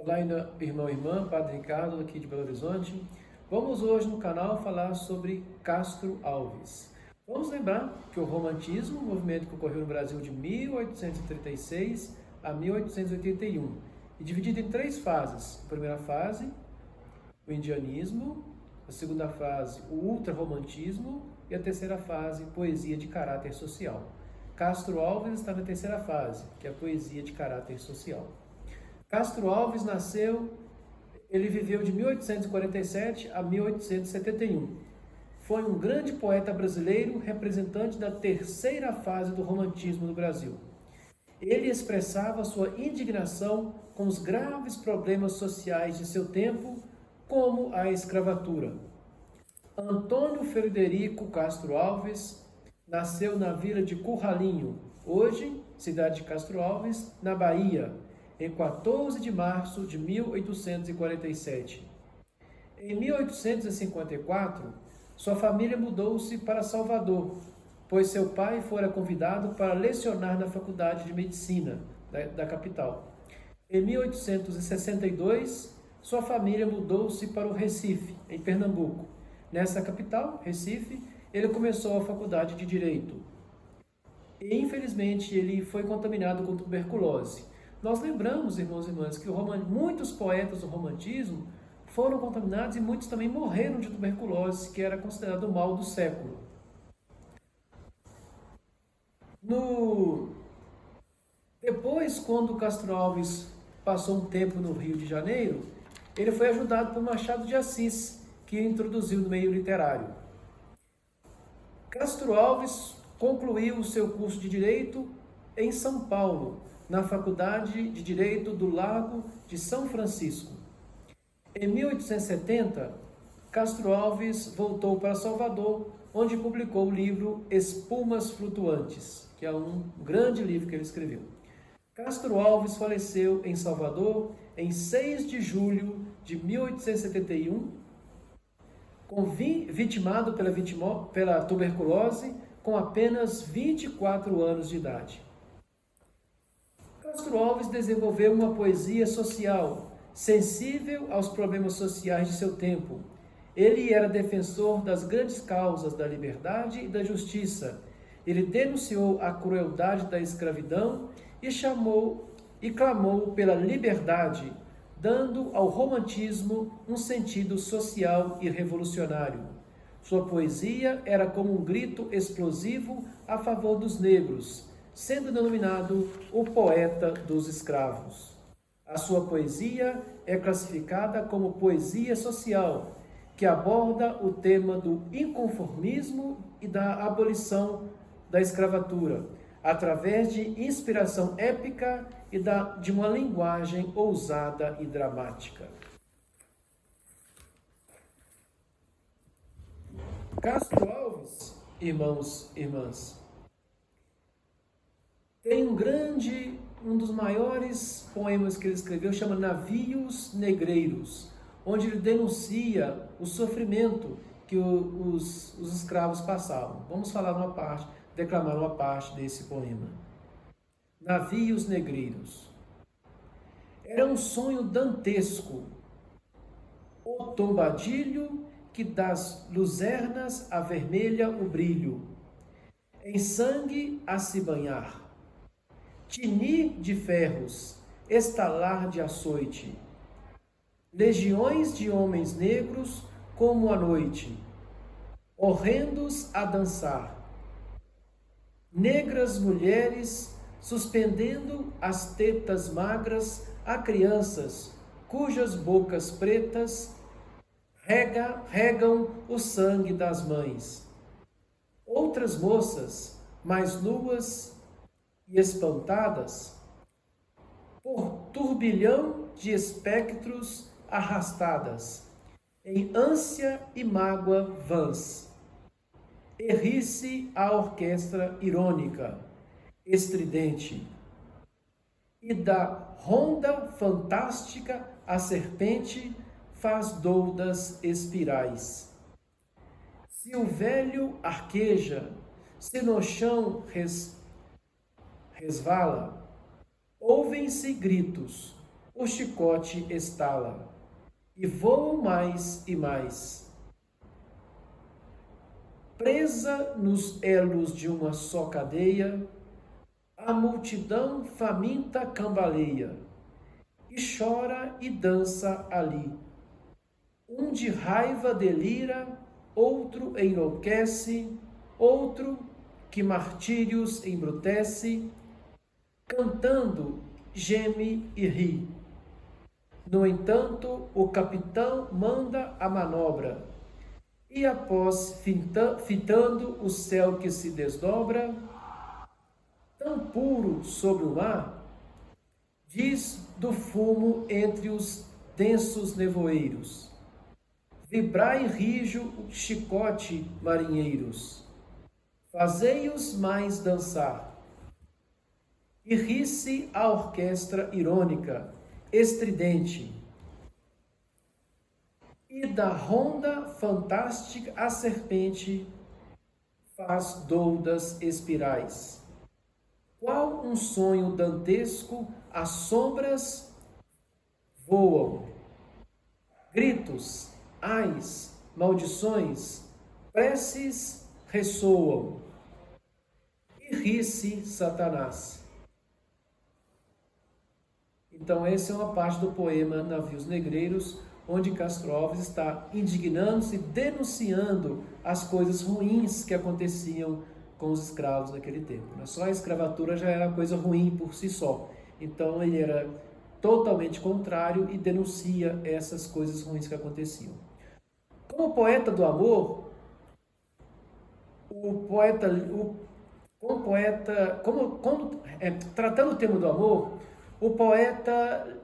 Olá, irmão e irmã, Padre Ricardo, aqui de Belo Horizonte. Vamos hoje no canal falar sobre Castro Alves. Vamos lembrar que o romantismo, um movimento que ocorreu no Brasil de 1836 a 1881, e dividido em três fases. A primeira fase, o indianismo; a segunda fase, o ultrarromantismo; e a terceira fase, poesia de caráter social. Castro Alves está na terceira fase, que é a poesia de caráter social. Castro Alves ele viveu de 1847 a 1871. Foi um grande poeta brasileiro, representante da terceira fase do romantismo no Brasil. Ele expressava sua indignação com os graves problemas sociais de seu tempo, como a escravatura. Antônio Frederico Castro Alves nasceu na vila de Curralinho, hoje cidade de Castro Alves, na Bahia, em 14 de março de 1847. Em 1854, sua família mudou-se para Salvador, pois seu pai fora convidado para lecionar na Faculdade de Medicina da capital. Em 1862, sua família mudou-se para o Recife, em Pernambuco. Nessa capital, Recife, ele começou a Faculdade de Direito. E, infelizmente, ele foi contaminado com tuberculose. Nós lembramos, irmãos e irmãs, que muitos poetas do romantismo foram contaminados e muitos também morreram de tuberculose, que era considerado o mal do século. Depois, quando Castro Alves passou um tempo no Rio de Janeiro, ele foi ajudado por Machado de Assis, que o introduziu no meio literário. Castro Alves concluiu o seu curso de Direito em São Paulo, na Faculdade de Direito do Largo de São Francisco. Em 1870, Castro Alves voltou para Salvador, onde publicou o livro Espumas Flutuantes, que é um grande livro que ele escreveu. Castro Alves faleceu em Salvador em 6 de julho de 1871, vitimado pela tuberculose, com apenas 24 anos de idade. Castro Alves desenvolveu uma poesia social, sensível aos problemas sociais de seu tempo. Ele era defensor das grandes causas da liberdade e da justiça. Ele denunciou a crueldade da escravidão e clamou pela liberdade, dando ao romantismo um sentido social e revolucionário. Sua poesia era como um grito explosivo a favor dos negros, sendo denominado o poeta dos escravos. A sua poesia é classificada como poesia social, que aborda o tema do inconformismo e da abolição da escravatura, através de inspiração épica e de uma linguagem ousada e dramática. Castro Alves, irmãos e irmãs, tem um dos maiores poemas que ele escreveu, chama Navios Negreiros, onde ele denuncia o sofrimento que os escravos passavam. Vamos declamar uma parte desse poema. Navios Negreiros. Era um sonho dantesco, o tombadilho que das luzernas avermelha o brilho, em sangue a se banhar, tinir de ferros, estalar de açoite, legiões de homens negros como a noite, horrendos a dançar, negras mulheres suspendendo as tetas magras a crianças cujas bocas pretas regam o sangue das mães. Outras moças, mais nuas e espantadas, por turbilhão de espectros arrastadas, em ânsia e mágoa vãs. Erri-se a orquestra irônica, estridente, e da ronda fantástica a serpente faz doudas espirais. Se o velho arqueja, se no chão resvala, ouvem-se gritos, o chicote estala, e voam mais e mais. Presa nos elos de uma só cadeia, a multidão faminta cambaleia, e chora e dança ali. Um de raiva delira, outro enlouquece, outro que martírios embrutece, cantando, geme e ri. No entanto, o capitão manda a manobra, e após fitando o céu que se desdobra, tão puro sobre o mar, diz do fumo entre os densos nevoeiros: vibrai rijo o chicote, marinheiros, fazei-os mais dançar. E ri-se a orquestra irônica, estridente, e da ronda fantástica a serpente faz doudas espirais. Qual um sonho dantesco, as sombras voam. Gritos, ais, maldições, preces ressoam. E ri-se Satanás. Então, essa é uma parte do poema Navios Negreiros, onde Castro Alves está indignando-se, denunciando as coisas ruins que aconteciam com os escravos naquele tempo. Só a escravatura já era coisa ruim por si só. Então, ele era totalmente contrário e denuncia essas coisas ruins que aconteciam. Como poeta do amor, tratando o tema do amor, o poeta,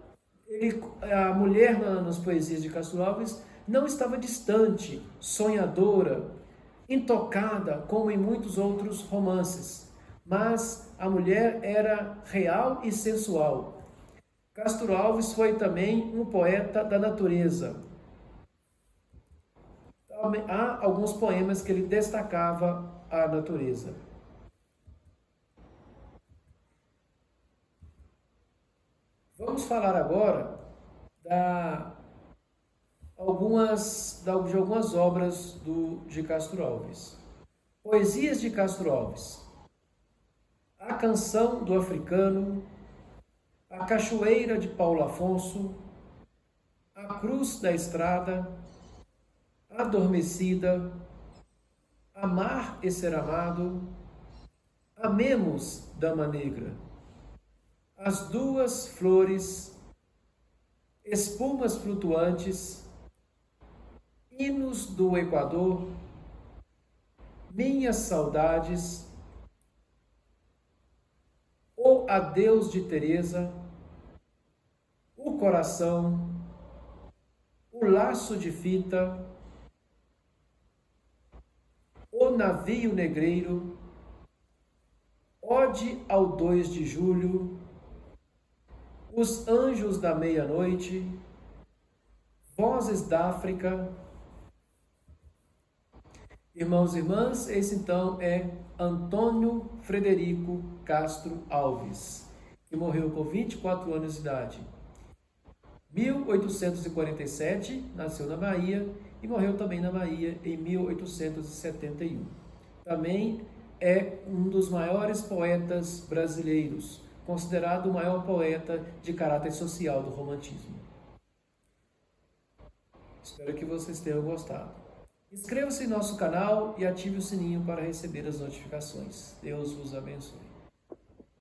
a mulher nas poesias de Castro Alves não estava distante, sonhadora, intocada, como em muitos outros romances, mas a mulher era real e sensual. Castro Alves foi também um poeta da natureza. Há alguns poemas que ele destacava a natureza. Vamos falar agora de algumas obras de Castro Alves. Poesias de Castro Alves: A Canção do Africano, A Cachoeira de Paulo Afonso, A Cruz da Estrada, Adormecida, Amar e Ser Amado, Amemos, Dama Negra, As Duas Flores, Espumas Flutuantes, Hinos do Equador, Minhas Saudades, O Adeus de Teresa, O Coração, O Laço de Fita, O Navio Negreiro, Ode ao 2 de Julho, Os Anjos da Meia-Noite, Vozes da África. Irmãos e irmãs, esse então é Antônio Frederico Castro Alves, que morreu com 24 anos de idade. 1847, nasceu na Bahia e morreu também na Bahia em 1871. Também é um dos maiores poetas brasileiros, considerado o maior poeta de caráter social do romantismo. Espero que vocês tenham gostado. Inscreva-se em nosso canal e ative o sininho para receber as notificações. Deus vos abençoe.